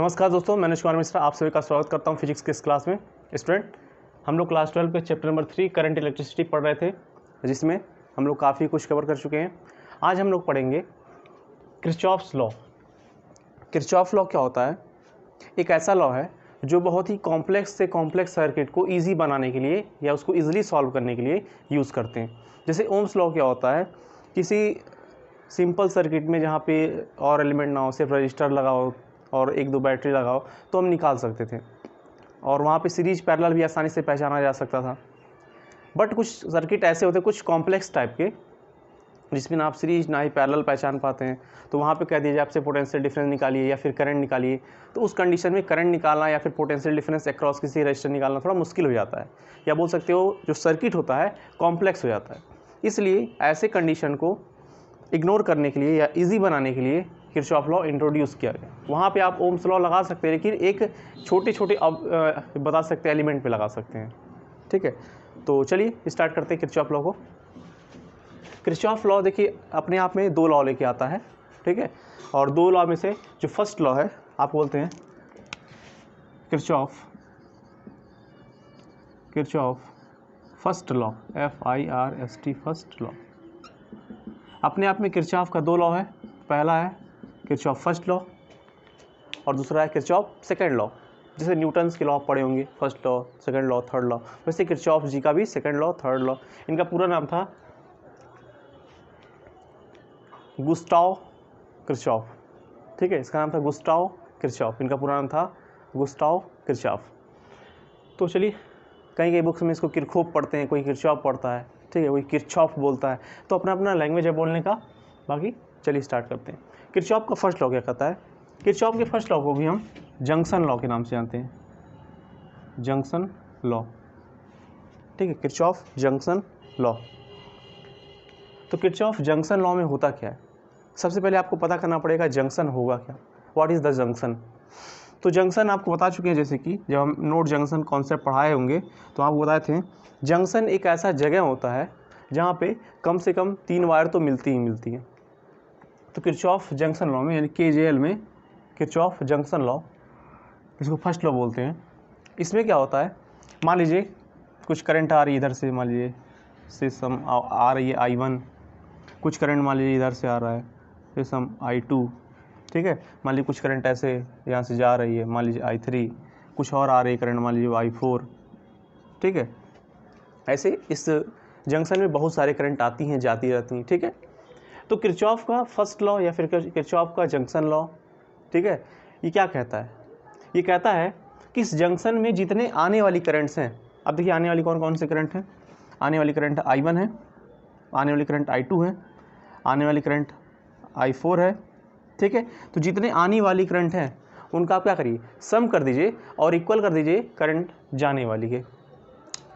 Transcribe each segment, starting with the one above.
नमस्कार दोस्तों, मैं अनुज कुमार मिश्रा आप सभी का स्वागत करता हूं फिजिक्स के इस क्लास में। स्टूडेंट, हम लोग क्लास 12 के चैप्टर नंबर 3 करंट इलेक्ट्रिसिटी पढ़ रहे थे, जिसमें हम लोग काफ़ी कुछ कवर कर चुके हैं। आज हम लोग पढ़ेंगे किरचॉफ्स लॉ। किरचॉफ लॉ क्या होता है? एक ऐसा लॉ है जो बहुत ही कॉम्प्लेक्स से कॉम्प्लेक्स सर्किट को ईजी बनाने के लिए या उसको ईजिली सॉल्व करने के लिए यूज़ करते हैं। जैसे ओम्स लॉ क्या होता है, किसी सिंपल सर्किट में जहाँ पे और एलिमेंट ना हो, सिर्फ रजिस्टर लगाओ और एक दो बैटरी लगाओ तो हम निकाल सकते थे, और वहाँ पे सीरीज पैरेलल भी आसानी से पहचाना जा सकता था। बट कुछ सर्किट ऐसे होते हैं, कुछ कॉम्प्लेक्स टाइप के, जिसमें ना आप सीरीज ना ही पैरेलल पहचान पाते हैं, तो वहाँ पे कह दीजिए आपसे पोटेंशियल डिफरेंस निकालिए या फिर करंट निकालिए, तो उस कंडीशन में करंट निकालना या फिर पोटेंशियल डिफरेंस अक्रॉस किसी रजिस्टर निकालना थोड़ा मुश्किल हो जाता है, या बोल सकते हो जो सर्किट होता है कॉम्प्लेक्स हो जाता है। इसलिए ऐसे कंडीशन को इग्नोर करने के लिए या इजी बनाने के लिए किरचॉफ लॉ इंट्रोड्यूस किया गया। वहाँ पे आप ओम्स लॉ लगा सकते हैं, लेकिन एक छोटे छोटे बता सकते हैं एलिमेंट पे लगा सकते हैं। ठीक है, तो चलिए स्टार्ट करते हैं किरचॉफ लॉ को। किरचॉफ लॉ देखिए अपने आप में दो लॉ लेके आता है, ठीक है, और दो लॉ में से जो फर्स्ट लॉ है आप बोलते हैं Kirchhoff first law, FIRST first law. अपने आप में किरचॉफ का दो लॉ है, पहला है किरचॉफ फर्स्ट लॉ और दूसरा है किरचॉफ सेकंड लॉ। जैसे न्यूटन्स के लॉ पढ़े होंगे, first law, second law, third law, वैसे किरचॉफ जी का भी सेकंड लॉ, थर्ड लॉ। इनका पूरा नाम था गुस्टाव किरचॉफ, ठीक है, इसका नाम था गुस्टाव किरचॉफ, इनका पूरा नाम था गुस्टाव किरचॉफ। तो चलिए, कहीं कहीं बुक्स में इसको किरखोफ पढ़ते हैं, कोई किरचॉफ पढ़ता है, ठीक है, कोई किरचॉफ बोलता है, तो अपना अपना लैंग्वेज है बोलने का। बाकी चलिए स्टार्ट करते हैं। किरचॉफ का फर्स्ट लॉ क्या कहता है? किरचॉफ के फर्स्ट लॉ को भी हम जंक्शन लॉ के नाम से जानते हैं, जंक्शन लॉ, ठीक है, किरचॉफ जंक्शन लॉ। तो किरचॉफ जंक्शन लॉ में होता क्या है? सबसे पहले आपको पता करना पड़ेगा जंक्शन होगा क्या, व्हाट इज़ द जंक्शन। तो जंक्शन आपको बता चुके हैं, जैसे कि जब हम नोड जंक्शन कॉन्सेप्ट पढ़ाए होंगे तो आपको बताए थे, जंक्शन एक ऐसा जगह होता है जहाँ पे कम से कम 3 वायर तो मिलती ही मिलती हैं। तो किरचॉफ जंक्शन लॉ में, यानी KJL में किरचॉफ जंक्शन लॉ, इसको फर्स्ट लॉ बोलते हैं। इसमें क्या होता है, मान लीजिए कुछ करंट आ रही है इधर से, मान लीजिए से सम आ रही है I1, कुछ करंट मान लीजिए इधर से आ रहा है से सम I2, ठीक है, मान लीजिए कुछ करंट ऐसे यहाँ से जा रही है, मान लीजिए I3, कुछ और आ रही है करंट मान लीजिए I4, ठीक है। ऐसे इस जंक्शन में बहुत सारे करंट आती हैं जाती रहती हैं, ठीक है। तो किरचॉफ का फर्स्ट लॉ या फिर किरचॉफ का जंक्शन लॉ, ठीक है, ये क्या कहता है? ये कहता है कि इस जंक्शन में जितने आने वाली करंट्स हैं, अब देखिए आने वाली कौन कौन से करंट हैं, आने वाली करंट I1 है, आने वाली करंट I2 है, आने वाली करंट I4 है, ठीक है। तो जितने आने वाली करंट हैं उनका आप क्या करिए, सम कर दीजिए और इक्वल कर दीजिए करंट जाने वाली के।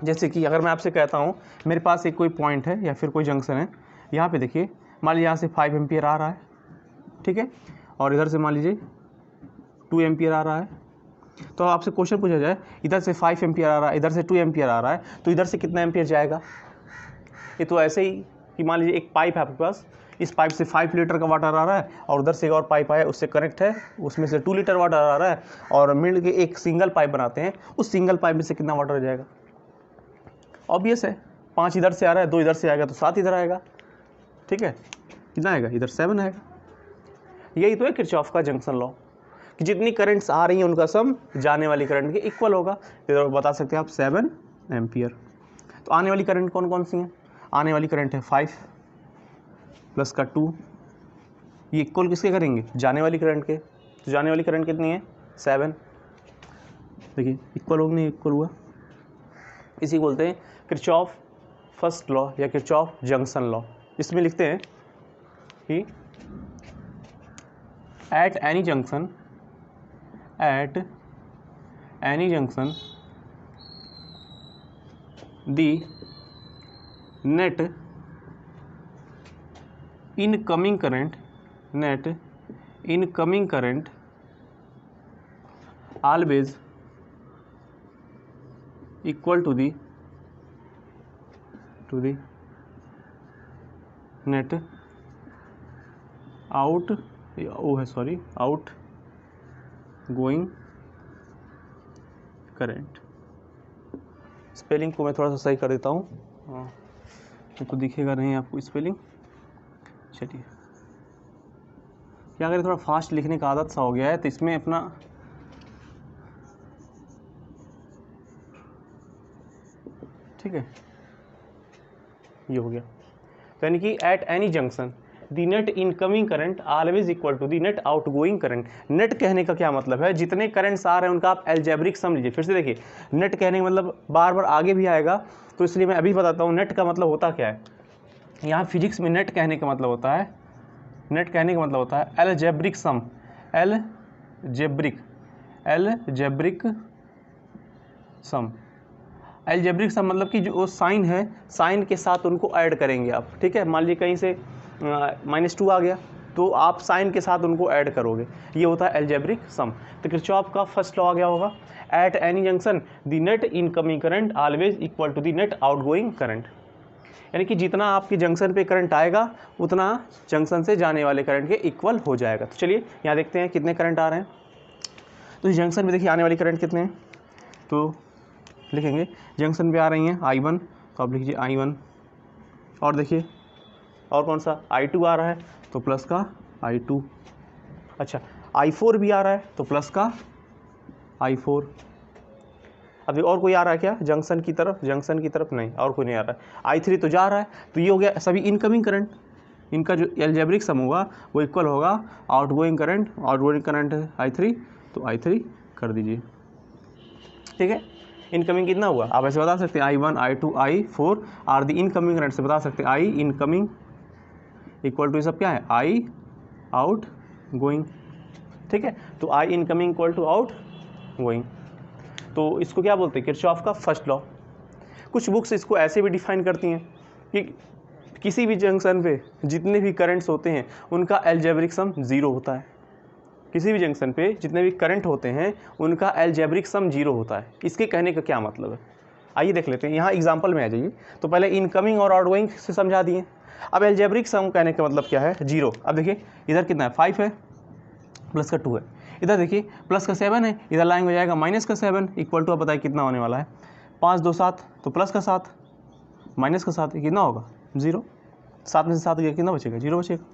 जैसे कि अगर मैं आपसे कहता हूँ मेरे पास एक कोई पॉइंट है या फिर कोई जंक्शन है, यहाँ पे देखिए मान लीजिए यहाँ से 5 एम्पियर आ रहा है, ठीक है, और इधर से मान लीजिए 2 एम्पियर आ रहा है। तो आपसे क्वेश्चन पूछा जाए, इधर से 5 एम्पियर आ रहा है, इधर से 2 एम्पियर आ रहा है, तो इधर से कितना एम्पियर जाएगा? ये तो ऐसे ही कि मान लीजिए एक पाइप है आपके पास, इस पाइप से 5 लीटर का वाटर आ रहा है और उधर से एक और पाइप आया उससे कनेक्ट है, उसमें से 2 लीटर वाटर आ रहा है, और मिल के एक सिंगल पाइप बनाते हैं, उस सिंगल पाइप में से कितना वाटर जाएगा? ऑब्वियस है, 5 इधर से आ रहा है, 2 इधर से आएगा तो 7 इधर आएगा, ठीक है, कितना आएगा? इधर 7 आएगा। यही तो है किरचॉफ का जंक्शन लॉ, कि जितनी करंट्स आ रही हैं उनका सम जाने वाली करंट के इक्वल होगा। इधर बता सकते हैं आप 7 एम्पियर। तो आने वाली करंट कौन कौन सी हैं? आने वाली करंट है 5 प्लस का 2, ये इक्वल किसके करेंगे? जाने वाली करंट के। तो जाने वाली करंट कितनी है? 7। देखिए इक्वल हो नहीं इक्वल हुआ, इसी बोलते हैं किरचॉफ फर्स्ट लॉ या किरचॉफ जंक्शन लॉ। इसमें लिखते हैं कि at any junction the net incoming current always equal to the net out going current. Spelling को मैं थोड़ा सा सही कर देता हूँ, हाँ तो दिखेगा नहीं आपको स्पेलिंग। चलिए क्या करें, थोड़ा फास्ट लिखने का आदत सा हो गया है, तो इसमें अपना ठीक है ये हो गया। तो यानी कि at any junction the net incoming current always equal to the net outgoing current. Net कहने का क्या मतलब है, जितने करंट्स आ रहे हैं उनका आप एल्जेब्रिक सम लीजिए। फिर से देखिए, नेट कहने का मतलब बार बार आगे भी आएगा, तो इसलिए मैं अभी बताता हूँ नेट का मतलब होता क्या है। यहाँ फिजिक्स में नेट कहने का मतलब होता है, नेट कहने का मतलब होता है algebraic sum. Algebraic sum, algebraic sum मतलब कि जो साइन है, साइन के साथ उनको ऐड करेंगे आप। ठीक है, मान लीजिए कहीं से -2 आ गया, तो आप साइन के साथ उनको ऐड करोगे, ये होता है एल्जेब्रिक सम। तो किरचॉफ का फर्स्ट लॉ आ गया होगा, at any junction the net incoming current always equal to the net outgoing current. यानी कि जितना आपके जंक्शन पे करंट आएगा उतना जंक्शन से जाने वाले करंट के इक्वल हो जाएगा। तो चलिए यहाँ देखते हैं कितने करंट आ रहे हैं। तो इस जंक्शन में देखिए आने वाली करंट कितने हैं, तो लिखेंगे जंक्शन पे आ रही हैं I1, तो आप लिखिए I1। और देखिए और कौन सा I2 आ रहा है, तो प्लस का I2। अच्छा I4 भी आ रहा है, तो प्लस का I4। अभी और कोई आ रहा है क्या जंक्शन की तरफ, जंक्शन की तरफ नहीं, और कोई नहीं आ रहा है। I3 तो जा रहा है, तो ये हो गया सभी इनकमिंग करंट। इनका जो एल्जेब्रिक सम होगा वो इक्वल होगा आउटगोइंग करंट। आउटगोइंग करंट है I3, तो I3 कर दीजिए। ठीक है, इनकमिंग कितना हुआ आप ऐसे बता सकते हैं, I1 I2 I4 are the incoming current से बता सकते हैं I इनकमिंग इक्वल टू, ये सब क्या है I आउट गोइंग। ठीक है, तो I incoming equal to outgoing, तो इसको क्या बोलते हैं किरचॉफ का फर्स्ट लॉ। कुछ बुक्स इसको ऐसे भी डिफाइन करती हैं कि किसी भी जंक्शन पे जितने भी करंट्स होते हैं उनका एल्जेब्रिक सम 0 होता है। किसी भी जंक्शन पे जितने भी करंट होते हैं उनका एल्जेब्रिक सम 0 होता है। इसके कहने का क्या मतलब है, आइए देख लेते हैं। यहाँ एग्जांपल में आ जाइए, तो पहले इनकमिंग और आउटगोइंग से समझा दिए। अब एल्जेब्रिक सम कहने का मतलब क्या है, 0। अब देखिए इधर कितना है 5 है, प्लस का 2 है, इधर देखिए प्लस का 7 है, इधर लाइन हो जाएगा माइनस का 7 इक्वल टू, अब बताइए कितना होने वाला है, 5 2 7, तो प्लस का 7 माइनस का 7 कितना होगा 0। 7 में से 7 गया कितना बचेगा 0 बचेगा।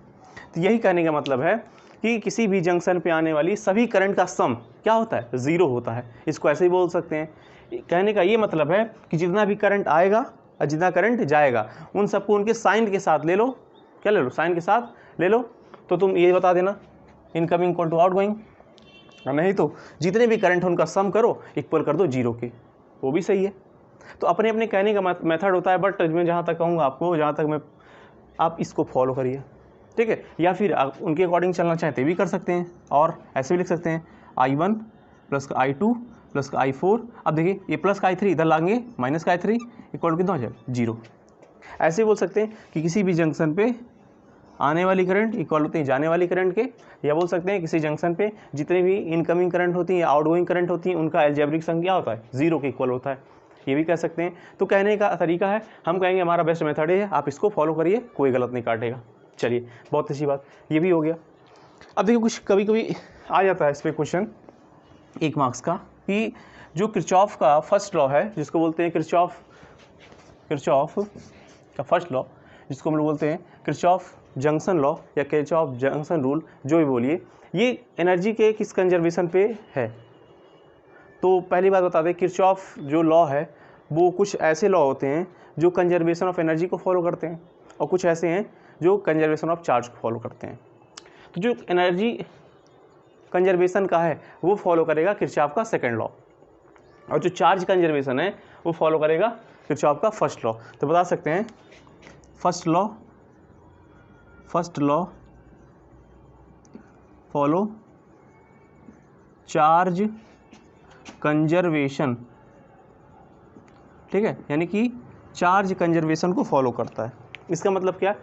तो यही कहने का मतलब है कि किसी भी जंक्शन पे आने वाली सभी करंट का सम क्या होता है 0 होता है। इसको ऐसे ही बोल सकते हैं। कहने का ये मतलब है कि जितना भी करंट आएगा और जितना करंट जाएगा उन सबको उनके साइन के साथ ले लो। क्या ले लो, साइन के साथ ले लो। तो तुम ये बता देना इनकमिंग इक्वल टू आउटगोइंग, नहीं तो जितने भी करंट उनका सम करो इक्वल कर दो 0 के, वो भी सही है। तो अपने अपने कहने का मेथड होता है, बट मैं जहाँ तक कहूँगा आपको, जहाँ तक मैं, आप इसको फॉलो करिए। ठीक है, या फिर आप उनके अकॉर्डिंग चलना चाहते भी कर सकते हैं, और ऐसे भी लिख सकते हैं I1 प्लस का I2 प्लस का I4। अब देखिए ये प्लस का I3 इधर लाएंगे माइनस का I3 इक्वल कितना हो जाए 0। ऐसे बोल सकते हैं कि किसी भी जंक्शन पे आने वाली करंट इक्वल होती है जाने वाली करंट के, या बोल सकते हैं किसी जंक्शन पे जितने भी इनकमिंग करंट होती है या आउटगोइंग करंट होती है उनका एल्जेब्रिक सम क्या होता है 0 के इक्वल होता है, ये भी कह सकते हैं। तो कहने का तरीका है, हम कहेंगे हमारा बेस्ट मेथड है, आप इसको फॉलो करिए, कोई गलत नहीं काटेगा। चलिए बहुत अच्छी बात, ये भी हो गया। अब देखिए कुछ कभी कभी आ जाता है इस पर क्वेश्चन 1 मार्क्स का, कि जो किरचॉफ का फर्स्ट लॉ है जिसको बोलते हैं किरचॉफ का फर्स्ट लॉ, जिसको हम लोग बोलते हैं किरचॉफ जंक्शन लॉ या किरचॉफ जंक्शन रूल, जो भी बोलिए, ये एनर्जी के किस कंजर्वेशन पे है। तो पहली बात बता दें, किरचॉफ जो लॉ है वो कुछ ऐसे लॉ होते हैं जो कंजर्वेशन ऑफ एनर्जी को फॉलो करते हैं, और कुछ ऐसे हैं जो कंजर्वेशन ऑफ चार्ज को फॉलो करते हैं। तो जो एनर्जी कंजर्वेशन का है वो फॉलो करेगा किरचॉफ का सेकंड लॉ, और जो चार्ज कंजर्वेशन है वो फॉलो करेगा किरचॉफ का फर्स्ट लॉ। तो बता सकते हैं first law follow charge conservation. ठीक है, यानी कि चार्ज कंजर्वेशन को फॉलो करता है। इसका मतलब क्या,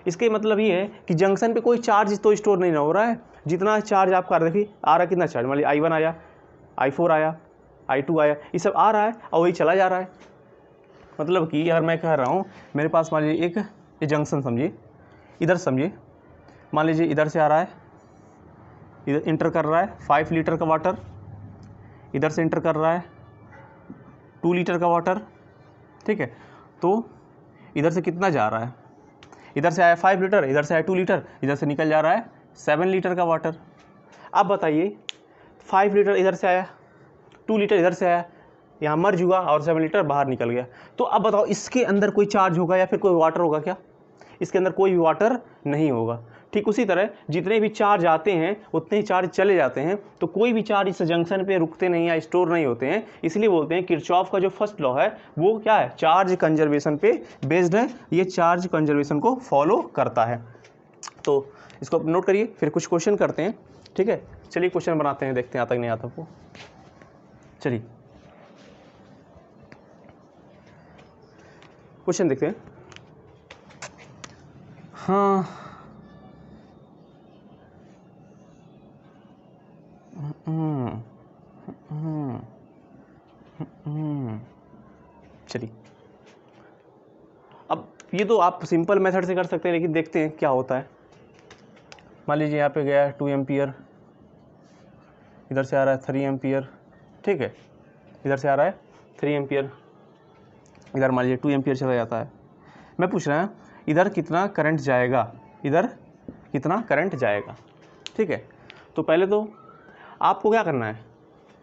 इसके मतलब ये है कि जंक्शन पे कोई चार्ज तो स्टोर नहीं हो रहा है। जितना चार्ज आपका देखिए आ रहा है, कितना चार्ज, मान लीजिए I1 आया, I4 आया, I2 आया, ये सब आ रहा है और वही चला जा रहा है। मतलब कि अगर मैं कह रहा हूँ मेरे पास मान लीजिए एक ये जंक्शन समझिए, इधर समझिए, मान लीजिए इधर से आ रहा है, इधर इंटर कर रहा है 5 लीटर का वाटर, इधर से इंटर कर रहा है 2 लीटर का वाटर, ठीक है। तो इधर से कितना जा रहा है, इधर से आया 5 लीटर, इधर से आया 2 लीटर, इधर से निकल जा रहा है 7 लीटर का वाटर। अब बताइए 5 लीटर इधर से आया, 2 लीटर इधर से आया, यहाँ मर्ज हुआ और 7 लीटर बाहर निकल गया। तो अब बताओ इसके अंदर कोई चार्ज होगा या फिर कोई वाटर होगा क्या? इसके अंदर कोई भी वाटर नहीं होगा। ठीक उसी तरह जितने भी चार्ज आते हैं उतने ही चार्ज चले जाते हैं, तो कोई भी चार्ज इस जंक्शन पे रुकते नहीं या स्टोर नहीं होते हैं। इसलिए बोलते हैं किरचॉफ का जो फर्स्ट लॉ है वो क्या है, चार्ज कंजर्वेशन पे बेस्ड है, ये चार्ज कंजर्वेशन को फॉलो करता है। तो इसको नोट करिए, फिर कुछ क्वेश्चन करते हैं, ठीक है। चलिए क्वेश्चन बनाते हैं, देखते हैं आता कि नहीं आता आपको। चलिए क्वेश्चन देखते हैं। हाँ, चलिए अब ये तो आप सिंपल मेथड से कर सकते हैं, लेकिन देखते हैं क्या होता है। मान लीजिए यहाँ पे गया 2 एम्पियर, इधर से आ रहा है 3 एम्पियर, ठीक है, इधर से आ रहा है 3 एम्पियर, इधर मान लीजिए 2 एम्पियर चला जाता है। मैं पूछ रहा हूँ इधर कितना करंट जाएगा, इधर कितना करंट जाएगा, ठीक है। तो पहले तो आपको क्या करना है,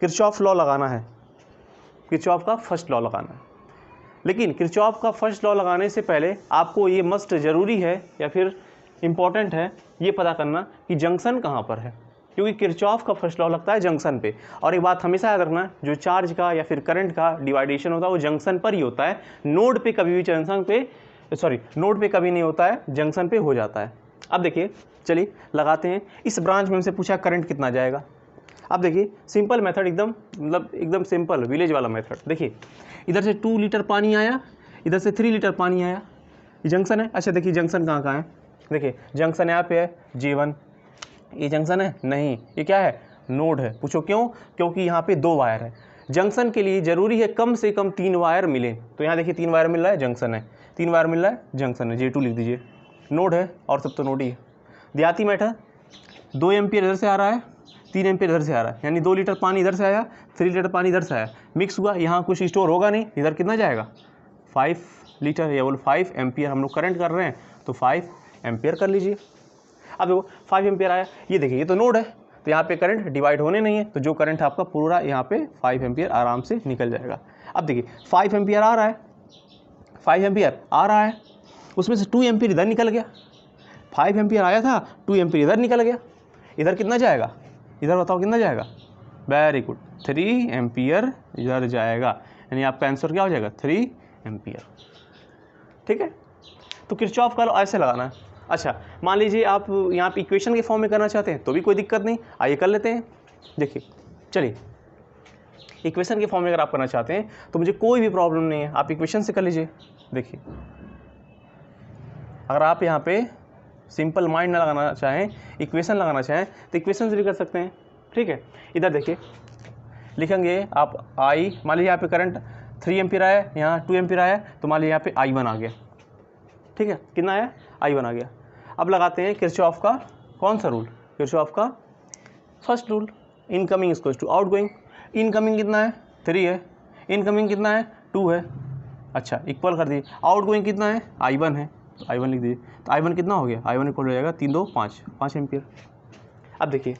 किरचॉफ लॉ लगाना है, किरचॉफ का फर्स्ट लॉ लगाना है। लेकिन किरचॉफ का फर्स्ट लॉ लगाने से पहले आपको ये मस्ट ज़रूरी है या फिर इम्पॉर्टेंट है ये पता करना कि जंक्शन कहाँ पर है, क्योंकि किरचॉफ का फर्स्ट लॉ लगता है जंक्शन पे। और एक बात हमेशा याद रखना, जो चार्ज का या फिर करंट का डिवाइडेशन होता है वो जंक्शन पर ही होता है, नोड पे कभी भी नोड पे कभी नहीं होता है, जंक्शन पे हो जाता है। अब देखिए, चलिए लगाते हैं। इस ब्रांच में हमसे पूछा करंट कितना जाएगा। अब देखिए सिंपल मेथड, एकदम सिंपल विलेज वाला मेथड। देखिए इधर से 2 लीटर पानी आया, इधर से 3 लीटर पानी आया, ये जंक्शन है। अच्छा देखिए जंक्शन कहाँ है, देखिए जंक्शन यहाँ पे है J1, ये जंक्शन है नहीं, ये क्या है, नोड है। पूछो क्यों, क्योंकि यहाँ पे 2 वायर है। जंक्शन के लिए जरूरी है कम से कम 3 वायर मिले, तो यहाँ देखिए 3 वायर मिल रहा है, जंक्शन है, 3 वायर मिल रहा है, जंक्शन है, J2 लिख दीजिए, नोड है और सब तो नोड ही है। देहाती मैटर, 2 एम्पियर इधर से आ रहा है, 3 एम्पियर इधर से आ रहा है, यानी 2 लीटर पानी इधर से आया, 3 लीटर पानी इधर से आया, मिक्स हुआ, यहाँ कुछ स्टोर होगा नहीं, इधर कितना जाएगा 5 लीटर या बोल 5 एम्पियर। हम लोग करंट कर रहे हैं तो 5 एम्पियर कर लीजिए। अब देखो 5 एम्पियर आया, ये देखिए ये तो नोड है, तो यहाँ पे करंट डिवाइड होने नहीं है, तो जो करंट आपका पूरा यहाँ पे 5 एम्पियर आराम से निकल जाएगा। अब देखिए 5 एम्पियर आ रहा है, 5 एम्पियर आ रहा है, उसमें से 2 एम्पियर इधर निकल गया, 5 एम्पियर आया था, 2 एम्पियर इधर निकल गया, इधर कितना जाएगा, इधर बताओ कितना जाएगा, वेरी गुड 3 एम्पियर इधर जाएगा, यानी आपका आंसर क्या हो जाएगा 3 एम्पियर, ठीक है। तो किरचॉफ का लॉ ऐसे लगाना है। अच्छा मान लीजिए आप यहाँ पे इक्वेशन के फॉर्म में करना चाहते हैं तो भी कोई दिक्कत नहीं, आइए कर लेते हैं। देखिए चलिए इक्वेशन के फॉर्म में अगर आप करना चाहते हैं तो मुझे कोई भी प्रॉब्लम नहीं है, आप इक्वेशन से कर लीजिए। देखिए अगर आप यहाँ पे सिंपल माइंड ना लगाना चाहें, इक्वेशन लगाना चाहें तो इक्वेशन से भी कर सकते हैं, ठीक है। इधर देखिए लिखेंगे आप I, मान लीजिए यहाँ पे करंट 3 एम्पियर आया, यहाँ 2 एम्पियर आया, तो मान लीजिए यहाँ पे I1 आ गया, ठीक है, कितना आया I1 आ गया। अब लगाते हैं किरचॉफ का कौन सा रूल, किरचॉफ का first rule, incoming equals to outgoing. Incoming कितना है 3 है, इनकमिंग कितना है 2 है, अच्छा इक्वल कर दीजिए, आउटगोइंग कितना है I1 है, तो I1 लिख दीजिए, तो I1 कितना हो गया, I1 इक्वल हो जाएगा 3 2 5 एम्पियर। अब देखिए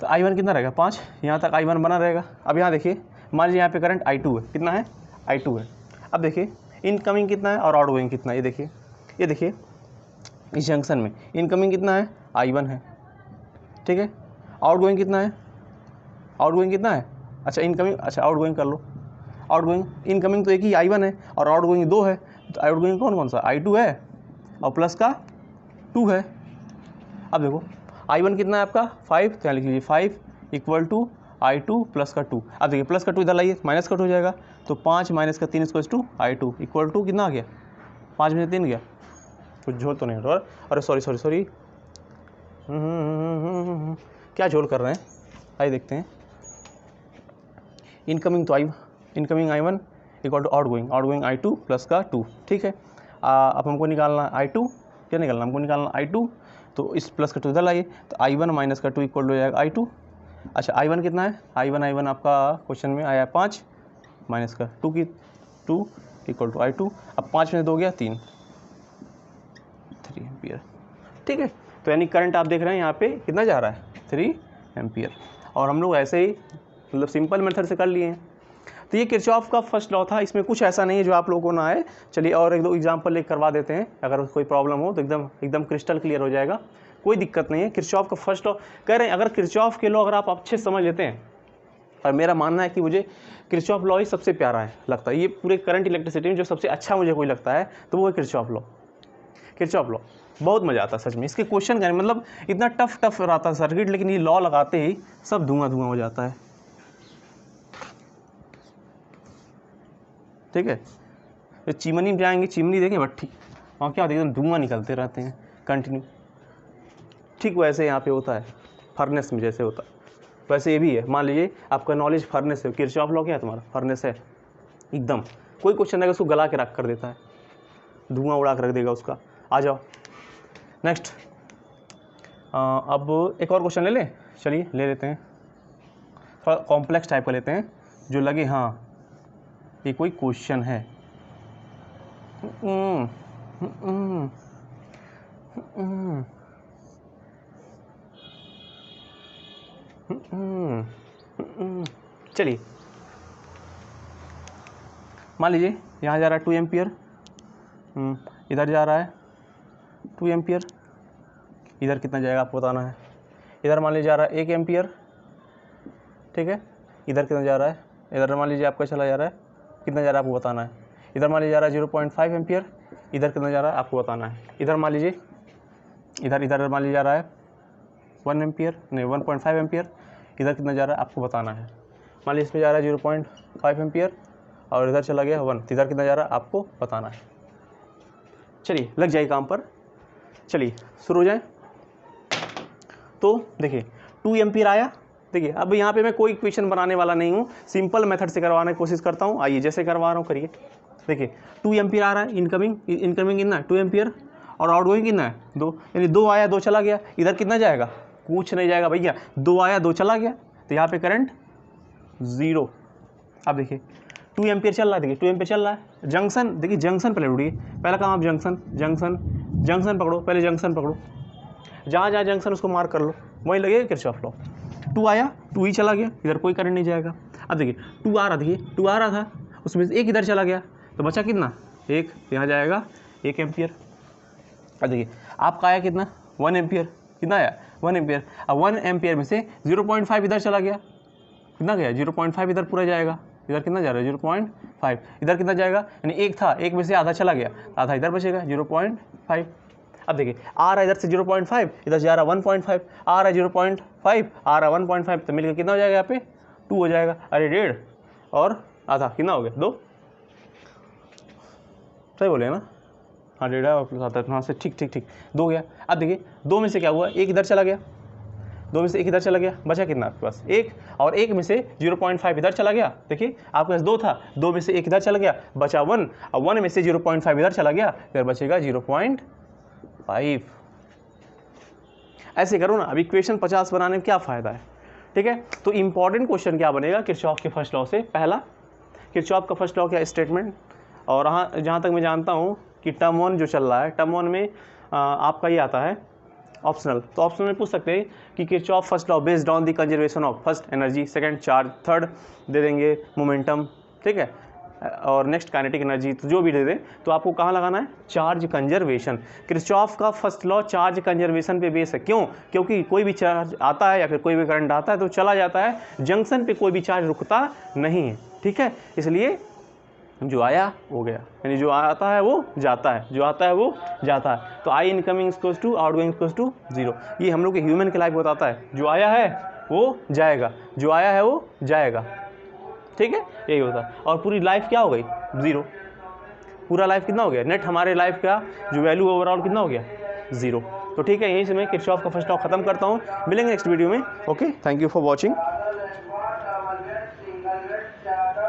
तो I1 कितना रहेगा 5, यहाँ तक I1 बना रहेगा। अब यहाँ देखिए मान लीजिए यहाँ पे करंट I2 है, कितना है I2 है। अब देखिए इनकमिंग कितना है और आउटगोइंग कितना है, ये देखिए इस जंक्शन में इनकमिंग कितना है I1 है, ठीक है, आउटगोइंग कितना है, आउटगोइंग कितना है, अच्छा इनकमिंग, अच्छा आउटगोइंग कर लो, आउटगोइंग, इनकमिंग तो एक ही I1 है और आउटगोइंग 2 है, तो आउटगोइंग कौन सा I2 है और प्लस का 2 है। अब देखो I1 कितना है आपका 5, तो यहाँ लिख लीजिए 5 इक्वल टू I2 प्लस का 2। अब देखिए प्लस का 2 इधर लाइए, माइनस का 2 हो जाएगा, तो 5 माइनस का 3 equal to I2 equal to कितना आ गया 5 में से 3 गया, कुछ झोल तो नहीं हो रहा, अरे सॉरी क्या झोल कर रहे हैं, आइए देखते हैं। इनकमिंग तो incoming I1 equal to outgoing I2 plus का 2, ठीक है। अब हमको निकालना I2, क्या निकालना, हमको निकालना I2 तो इस प्लस का 2 इधर लाइए, तो I1 माइनस का 2 इक्वल हो जाएगा I2। अच्छा I1 कितना है, I1 आपका क्वेश्चन में आया 5 माइनस का 2 इक्वल टू I2। अब 5 में 2 गया 3 एम्पियर। ठीक है, तो यानी करंट आप देख रहे हैं यहाँ पे कितना जा रहा है 3 एम्पियर। और हम लोग ऐसे ही मतलब सिंपल मेथड से कर लिए हैं। तो ये किरचॉफ का फर्स्ट लॉ था, इसमें कुछ ऐसा नहीं है जो आप लोगों को ना आए। चलिए और एक दो एग्जांपल लेकर करवा देते हैं, अगर कोई प्रॉब्लम हो तो एकदम क्रिस्टल क्लियर हो जाएगा, कोई दिक्कत नहीं है। किरचॉफ का फर्स्ट लॉ कह रहे हैं, अगर किरचॉफ के लॉ अगर आप अच्छे से समझ लेते हैं, और मेरा मानना है कि मुझे किरचॉफ लॉ ही सबसे प्यारा है लगता है, ये पूरे करंट इलेक्ट्रिसिटी में जो सबसे अच्छा मुझे कोई लगता है तो वो है किरचॉफ लॉ। किरचॉफ लॉ बहुत मज़ा आता है सच में, इसके क्वेश्चन करने मतलब इतना टफ रहता है सर्किट, लेकिन ये लॉ लगाते ही सब धुआं हो जाता है। ठीक है, तो चिमनी में जाएंगे, चिमनी देखें भट्ठी, वहाँ क्या होता है एकदम धुआं निकलते रहते हैं कंटिन्यू। ठीक वैसे यहाँ पे होता है फर्नेस में जैसे होता है वैसे ये भी है। मान लीजिए आपका नॉलेज फर्नेस है, किरचॉफ लॉ क्या है तुम्हारा, फर्नेस है एकदम, कोई क्वेश्चन आएगा उसको गला के रख कर देता है, धुआं उड़ा कर रख देगा उसका। आ जाओ नेक्स्ट, अब एक और क्वेश्चन ले लें, चलिए ले लेते हैं, थोड़ा कॉम्प्लेक्स टाइप का लेते हैं जो लगे हाँ ये कोई क्वेश्चन है। चलिए मान लीजिए यहाँ जा रहा है 2 एम्पियर, इधर जा रहा है 2 एम्पियर, इधर कितना जाएगा आपको बताना है। इधर मान लीजिए जा रहा है 1 एम्पियर, ठीक है, इधर कितना जा रहा है, इधर मान लीजिए आपका चला जा रहा है, कितना जा रहा है आपको बताना है। इधर मान लीजिए जा रहा है 0.5 एम्पियर, इधर कितना जा रहा है आपको बताना है। इधर मान लीजिए इधर मान लीजिए जा रहा है 1 एम्पियर, नहीं 1.5 एम्पियर, इधर कितना जा रहा है आपको बताना है। मान लीजिए इसमें जा रहा है 0.5 एम्पियर और इधर चला गया 1, इधर कितना जा रहा है आपको बताना है। चलिए लग जाए काम पर, चलिए शुरू हो जाए। तो देखिए 2 एम्पियर आया, देखिए अब यहाँ पे मैं कोई इक्वेशन बनाने वाला नहीं हूँ, सिंपल मेथड से करवाने की कोशिश करता हूँ। आइए जैसे करवा रहा हूँ करिए। देखिए 2 एम्पियर आ रहा है, इनकमिंग कितना है 2 एम्पियर, और आउटगोइंग कितना है 2, यानी 2 आया 2 चला गया। इधर कितना जाएगा, कुछ नहीं जाएगा भैया, 2 आया 2 चला गया, तो यहाँ पे करंट 0। अब देखिए 2 एम्पियर चल रहा है, देखिए 2 एम्पियर चल रहा है। जंक्शन, देखिए जंक्शन पहले ढूंढिए, पहला काम आप जंक्शन पकड़ो, पहले जंक्शन पकड़ो, जहाँ जंक्शन उसको मार्क कर लो, वहीं लगेगा किरचॉफ लॉ। 2 आया 2 ही चला गया, इधर कोई करंट नहीं जाएगा। अब देखिए 2 आ रहा, देखिए 2 आ रहा था, उसमें से 1 इधर चला गया, तो बचा कितना 1, यहाँ जाएगा 1 एम्पियर। अब देखिए आपका आया कितना 1 एम्पियर, कितना आया 1 एम्पियर। अब 1 एम्पियर में से 0.5 इधर चला गया, कितना गया 0.5 इधर पूरा जाएगा, इधर कितना जा रहा है 0.5, इधर कितना जाएगा, यानी 1 था, 1 में से आधा चला गया, आधा इधर बचेगा 0.5। अब देखिए आ रहा है इधर से 0.5, इधर जा रहा है 1.5, आ रहा है 0.5, आ रहा है 1.5, तो मिलकर कितना हो जाएगा यहाँ पे 2 हो जाएगा। अरे 1.5 और आधा कितना हो गया 2, सही बोले ना, हाँ 1.5 और प्लस आता है, वहाँ से ठीक 2 गया। अब देखिए 2 में से क्या हुआ, 1 इधर चला गया, 2 में से 1 इधर चला गया, बचा कितना आपके पास 1, और 1 में से 0.5 इधर चला गया। देखिए आपके पास 2 था, 2 में से 1 इधर चला गया, बचा 1, और 1 में से 0.5 इधर चला गया, इधर बचेगा 0.5। ऐसे करो ना, अब इक्वेशन 50 बनाने में क्या फ़ायदा है। ठीक है, तो इंपॉर्टेंट क्वेश्चन क्या बनेगा किरचॉफ के फर्स्ट लॉ से। पहला, किरचॉफ का फर्स्ट लॉ क्या स्टेटमेंट, और हाँ जहाँ तक मैं जानता हूँ कि टर्म 1 जो चल रहा है, टर्म 1 में आपका ये आता है ऑप्शनल, तो ऑप्शनल में पूछ सकते हैं कि Kirchhoff's first law based on the conservation of first energy, second charge, third दे देंगे मोमेंटम, ठीक है, और नेक्स्ट काइनेटिक एनर्जी, तो जो भी दे दें तो आपको कहाँ लगाना है, चार्ज कंजर्वेशन। किरचॉफ का फर्स्ट लॉ चार्ज कंजर्वेशन पे बेस है। क्यों, क्योंकि कोई भी चार्ज आता है या फिर कोई भी करंट आता है तो चला जाता है, जंक्शन पे कोई भी चार्ज रुकता नहीं है। ठीक है, इसलिए जो आया वो गया, यानी जो आता है वो जाता है, जो आता है वो जाता है। तो I incoming equals to outgoing equals to 0। ये हम लोग के ह्यूमन के लाइफ बताता है, जो आया है वो जाएगा, जो आया है वो जाएगा। ठीक है, यही होता है। और पूरी लाइफ क्या हो गई 0, पूरा लाइफ कितना हो गया, नेट हमारे लाइफ का जो वैल्यू ओवरऑल कितना हो गया 0। तो ठीक है, यहीं से मैं किरचॉफ का फर्स्ट लॉ खत्म करता हूँ। मिलेंगे नेक्स्ट वीडियो में। Okay, thank you for watching.